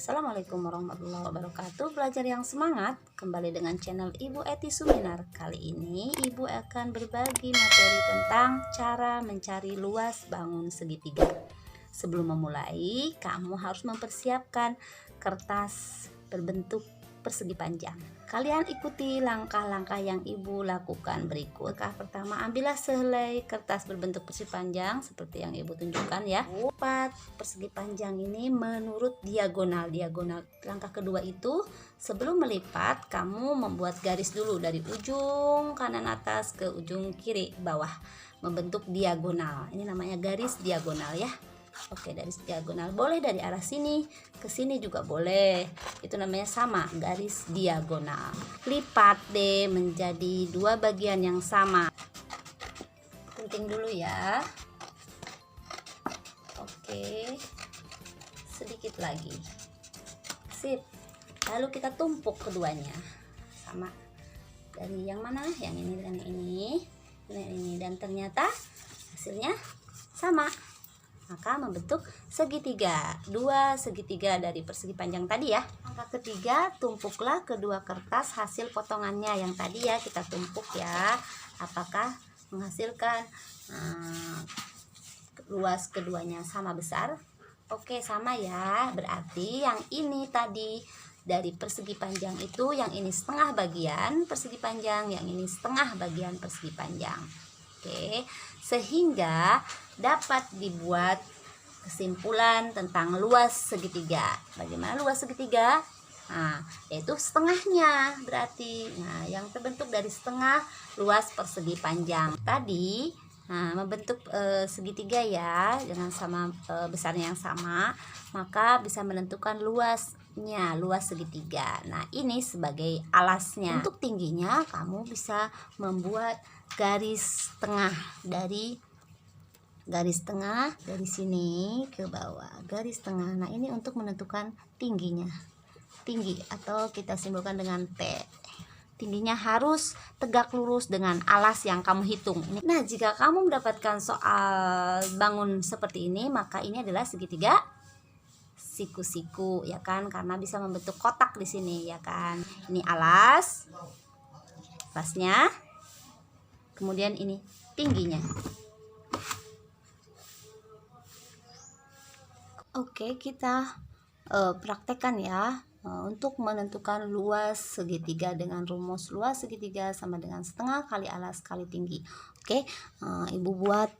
Assalamualaikum warahmatullahi wabarakatuh. Belajar yang semangat, kembali dengan channel Ibu Eti Suminar. Kali ini Ibu akan berbagi materi tentang cara mencari luas bangun segitiga. Sebelum memulai, kamu harus mempersiapkan kertas berbentuk persegi panjang. Kalian ikuti langkah-langkah yang Ibu lakukan berikut. Langkah pertama, ambillah sehelai kertas berbentuk persegi panjang seperti yang Ibu tunjukkan ya. Lipat persegi panjang ini menurut diagonal. Langkah kedua itu, sebelum melipat, kamu membuat garis dulu dari ujung kanan atas ke ujung kiri bawah, membentuk diagonal. Ini namanya garis diagonal ya. Oke, garis diagonal boleh dari arah sini ke sini juga boleh. Itu namanya sama, garis diagonal. Lipat deh menjadi dua bagian yang sama. Penting dulu ya. Oke, sedikit lagi. Sip. Lalu kita tumpuk keduanya. Sama. Dari yang mana? Yang ini dan ini. Dan ternyata hasilnya sama. Maka membentuk segitiga, dua segitiga dari persegi panjang tadi ya. Langkah ketiga, tumpuklah kedua kertas hasil potongannya yang tadi ya kita tumpuk ya. Apakah menghasilkan luas keduanya sama besar? Oke, sama ya. Berarti yang ini tadi dari persegi panjang itu, yang ini setengah bagian persegi panjang, yang ini setengah bagian persegi panjang. Oke, sehingga dapat dibuat kesimpulan tentang luas segitiga. Bagaimana luas segitiga? Nah, yaitu setengahnya berarti. Nah, yang terbentuk dari setengah luas persegi panjang tadi. Nah, membentuk segitiga ya dengan sama besarnya yang sama, maka bisa menentukan luasnya, luas segitiga. Nah, ini sebagai alasnya. Untuk tingginya kamu bisa membuat garis tengah dari sini ke bawah, garis tengah. Nah, ini untuk menentukan tingginya. Tinggi atau kita simbolkan dengan T. Tingginya harus tegak lurus dengan alas yang kamu hitung. Nah, jika kamu mendapatkan soal bangun seperti ini, maka ini adalah segitiga siku-siku ya kan, karena bisa membentuk kotak di sini ya kan. Ini alasnya. Kemudian ini tingginya. Oke, kita praktekkan ya untuk menentukan luas segitiga dengan rumus luas segitiga sama dengan setengah kali alas kali tinggi. Oke, Ibu buat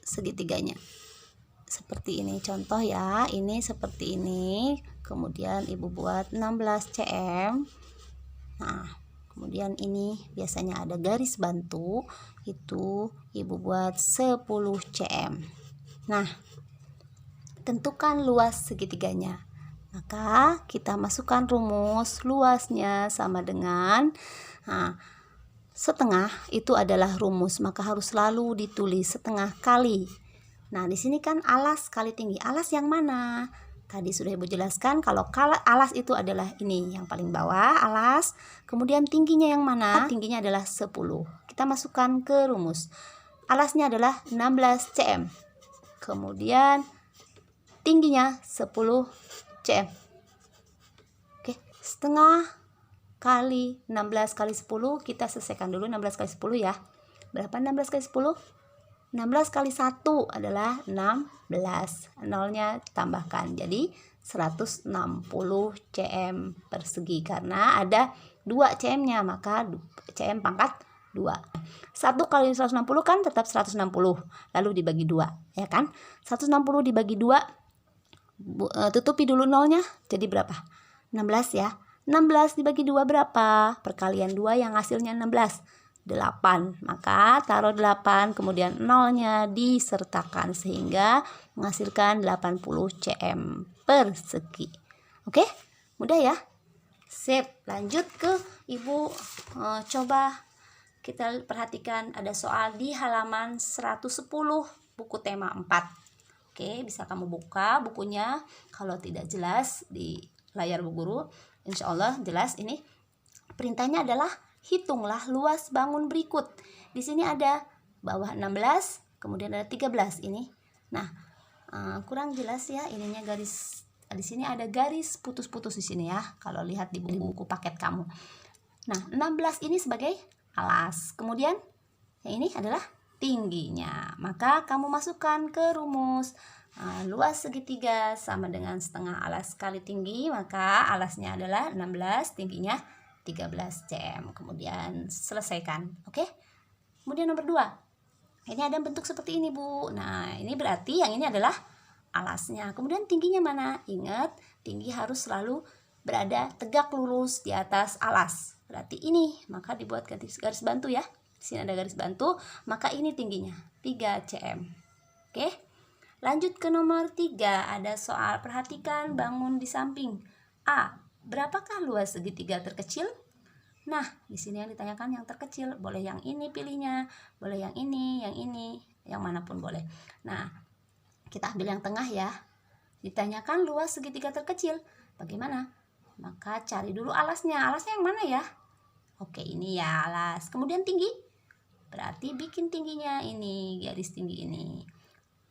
segitiganya seperti ini contoh ya. Ini seperti ini. Kemudian Ibu buat 16 cm. Nah, kemudian ini biasanya ada garis bantu, itu Ibu buat 10 cm. Nah, tentukan luas segitiganya. Maka kita masukkan rumus luasnya sama dengan setengah, itu adalah rumus, maka harus selalu ditulis setengah kali. Nah, di sini kan alas kali tinggi. Alas yang mana? Tadi sudah Ibu jelaskan kalau alas itu adalah ini yang paling bawah, alas. Kemudian tingginya yang mana? Tingginya adalah 10. Kita masukkan ke rumus. Alasnya adalah 16 cm. Kemudian tingginya 10 cm. Oke, setengah kali 16 kali 10, kita selesaikan dulu 16 kali 10 ya. Berapa 16 kali 10? 16 kali 1 adalah 16. Nolnya tambahkan. Jadi 160 cm persegi. Karena ada 2 cm-nya, maka cm pangkat 2. 1 kali 160 kan tetap 160. Lalu dibagi 2, ya kan? 160 dibagi 2, tutupi dulu nolnya. Jadi berapa? 16 ya. 16 dibagi 2 berapa? Perkalian 2 yang hasilnya 16. 8. Maka taruh 8, kemudian nolnya disertakan sehingga menghasilkan 80 cm persegi. Oke? Mudah ya? Sip, lanjut ke Ibu coba kita perhatikan ada soal di halaman 110 buku tema 4. Oke, bisa kamu buka bukunya. Kalau tidak jelas di layar Bu Guru, insya Allah jelas. Ini perintahnya adalah hitunglah luas bangun berikut. Di sini ada bawah 16, kemudian ada 13 ini. Nah, kurang jelas ya ininya garis di sini ada garis putus-putus di sini ya. Kalau lihat di buku paket kamu. Nah, 16 ini sebagai alas. Kemudian yang ini adalah tingginya. Maka kamu masukkan ke rumus. Luas segitiga sama dengan setengah alas kali tinggi, maka alasnya adalah 16, tingginya 13 cm. Kemudian selesaikan. Oke? Kemudian nomor 2. Ini ada bentuk seperti ini, Bu. Nah, ini berarti yang ini adalah alasnya. Kemudian tingginya mana? Ingat, tinggi harus selalu berada tegak lurus di atas alas. Berarti ini, maka dibuat garis bantu ya. Di sini ada garis bantu, maka ini tingginya 3 cm. Oke? Lanjut ke nomor 3. Ada soal, perhatikan bangun di samping. A. Berapakah luas segitiga terkecil? Nah, di sini yang ditanyakan yang terkecil. Boleh yang ini pilihnya, boleh yang ini, yang manapun boleh. Nah, kita ambil yang tengah ya. Ditanyakan luas segitiga terkecil. Bagaimana? Maka cari dulu alasnya. Alasnya yang mana ya? Oke, ini ya alas. Kemudian tinggi. Berarti bikin tingginya ini, garis tinggi ini.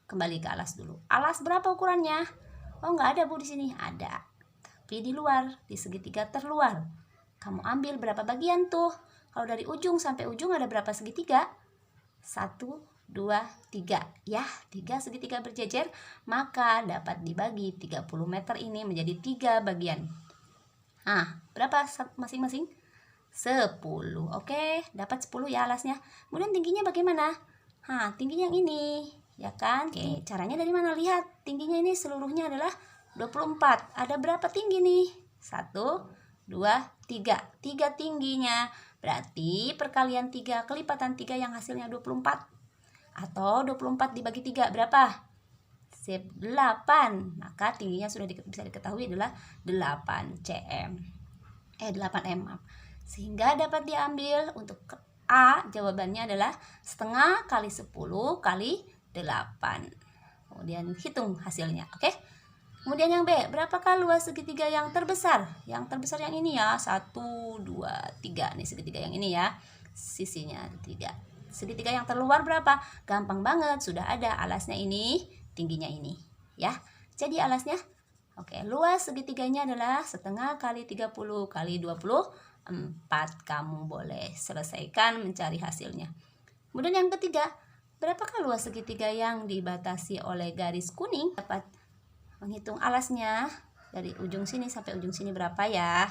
Kembali ke alas dulu. Alas berapa ukurannya? Oh, nggak ada, Bu, di sini. Ada. Tapi di luar, di segitiga terluar. Kamu ambil berapa bagian tuh? Kalau dari ujung sampai ujung ada berapa segitiga? 1, 2, 3. Ya, 3 segitiga berjejer, maka dapat dibagi 30 meter ini menjadi 3 bagian. Nah, berapa masing-masing? 10. Oke, dapat 10 ya alasnya. Kemudian tingginya bagaimana? Tingginya yang ini, ya kan? Oke, caranya dari mana? Lihat, tingginya ini seluruhnya adalah 24. Ada berapa tinggi nih? 1, 2, 3. 3 tingginya. Berarti perkalian 3, kelipatan 3 yang hasilnya 24. Atau 24 dibagi 3 berapa? 8. Maka tingginya sudah bisa diketahui adalah 8 cm. 8 mm. Sehingga dapat diambil untuk A, jawabannya adalah setengah kali 10 kali 8. Kemudian hitung hasilnya, oke? Kemudian yang B, berapakah luas segitiga yang terbesar? Yang terbesar yang ini ya, 1, 2, 3. Nih segitiga yang ini ya, sisinya 3. Segitiga yang terluar berapa? Gampang banget, sudah ada alasnya ini, tingginya ini. Ya, jadi alasnya, oke, luas segitiganya adalah setengah kali 30 kali 24. Kamu boleh selesaikan mencari hasilnya. Kemudian yang ketiga, berapakah luas segitiga yang dibatasi oleh garis kuning? Dapat menghitung alasnya dari ujung sini sampai ujung sini berapa ya?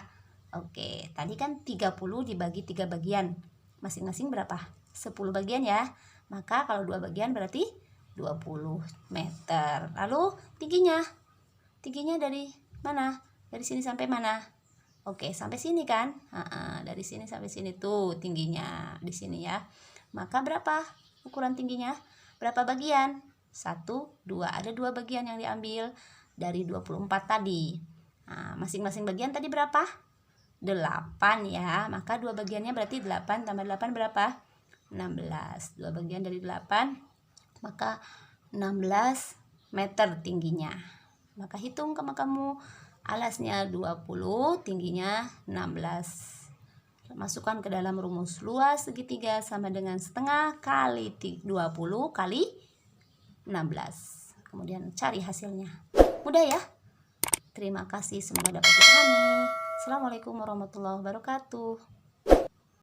Oke, tadi kan 30 dibagi 3 bagian. Masing-masing berapa? 10 bagian ya. Maka kalau 2 bagian berarti 20 meter. Lalu tingginya? Tingginya dari mana? Dari sini sampai mana? Oke, sampai sini kan? Dari sini sampai sini tuh tingginya di sini ya. Maka berapa ukuran tingginya? Berapa bagian? 1, 2. Ada 2 bagian yang diambil dari 24 tadi. Masing-masing bagian tadi berapa? 8 ya. Maka 2 bagiannya berarti 8 tambah 8 berapa? 16. 2 bagian dari 8, maka 16 meter tingginya. Maka hitung sama kamu, alasnya 20, tingginya 16. Masukkan ke dalam rumus. Luas segitiga sama dengan setengah kali 20 kali 16. Kemudian cari hasilnya. Mudah ya? Terima kasih, semoga dapat dipahami. Assalamualaikum warahmatullahi wabarakatuh.